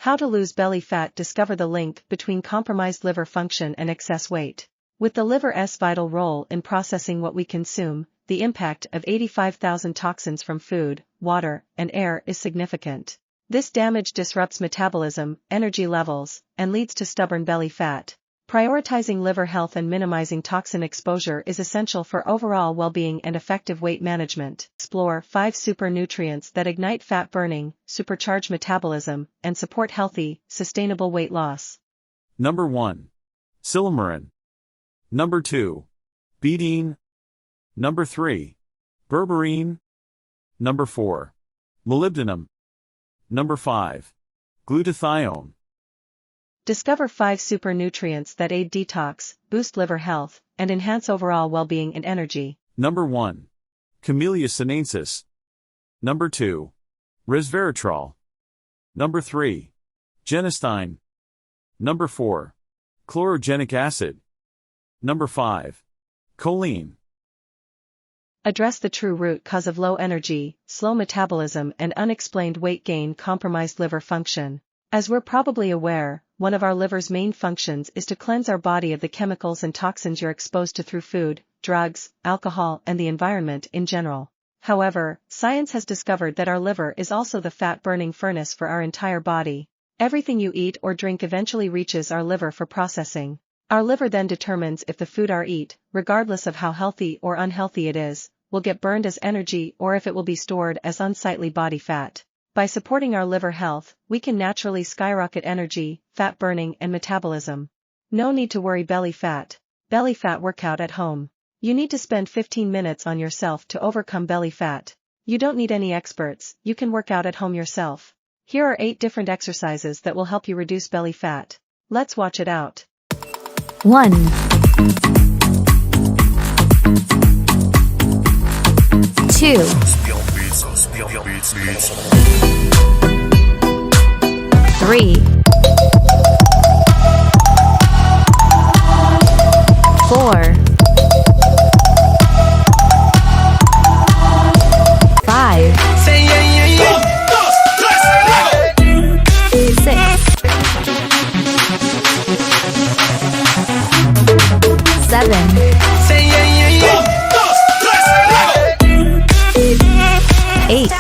How to lose belly fat. Discover the link between compromised liver function and excess weight. With the liver's vital role in processing what we consume, the impact of 85,000 toxins from food, water, and air is significant. This damage disrupts metabolism, energy levels, and leads to stubborn belly fat. Prioritizing liver health and minimizing toxin exposure is essential for overall well-being and effective weight management. Explore 5 super nutrients that ignite fat burning, supercharge metabolism, and support healthy, sustainable weight loss. Number 1. Silymarin. Number 2. Betaine. Number 3. Berberine. Number 4. Molybdenum. Number 5. Glutathione. Discover 5 super nutrients that aid detox, boost liver health, and enhance overall well-being and energy. Number 1. Camellia sinensis. Number 2. Resveratrol. Number 3. Genistein. Number 4. Chlorogenic acid. Number 5. Choline. Address the true root cause of low energy, slow metabolism, and unexplained weight gain: compromised liver function. As we're probably aware, one of our liver's main functions is to cleanse our body of the chemicals and toxins you're exposed to through food, drugs, alcohol, and the environment in general. However, science has discovered that our liver is also the fat-burning furnace for our entire body. Everything you eat or drink eventually reaches our liver for processing. Our liver then determines if the food we eat, regardless of how healthy or unhealthy it is, will get burned as energy or if it will be stored as unsightly body fat. By supporting our liver health, we can naturally skyrocket energy, fat burning, and metabolism. No need to worry belly fat. Belly fat workout at home. You need to spend 15 minutes on yourself to overcome belly fat. You don't need any experts, you can work out at home yourself. Here are 8 different exercises that will help you reduce belly fat. Let's watch it out. 1. Two. 3. 4. 5. 6. 7. 8.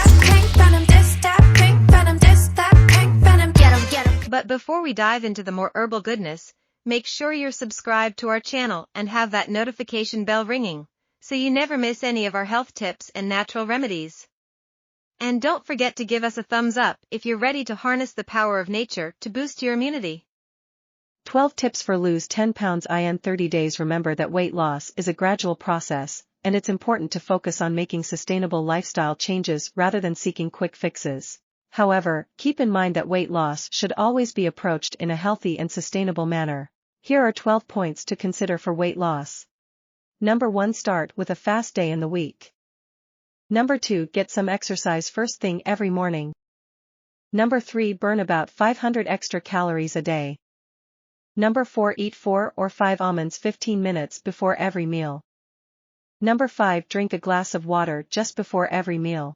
But before we dive into the more herbal goodness, make sure you're subscribed to our channel and have that notification bell ringing, so you never miss any of our health tips and natural remedies. And don't forget to give us a thumbs up if you're ready to harness the power of nature to boost your immunity. 12 tips for lose 10 pounds in 30 days. Remember that weight loss is a gradual process, and it's important to focus on making sustainable lifestyle changes rather than seeking quick fixes. However, keep in mind that weight loss should always be approached in a healthy and sustainable manner. Here are 12 points to consider for weight loss. Number 1. Start with a fast day in the week. Number 2. Get some exercise first thing every morning. Number 3. Burn about 500 extra calories a day. Number 4. Eat 4 or 5 almonds 15 minutes before every meal. Number 5. Drink a glass of water just before every meal.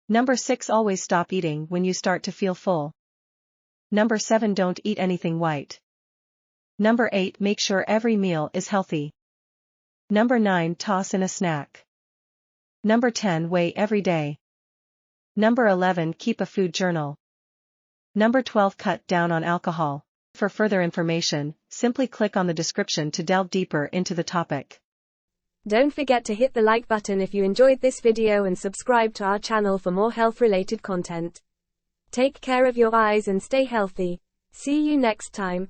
Number 6. Always stop eating when you start to feel full. Number 7. Don't eat anything white. Number 8. Make sure every meal is healthy. Number 9. Toss in a snack. Number 10. Weigh every day. Number 11. Keep a food journal. Number 12. Cut down on alcohol. For further information, simply click on the description to delve deeper into the topic. Don't forget to hit the like button if you enjoyed this video and subscribe to our channel for more health-related content. Take care of your eyes and stay healthy. See you next time.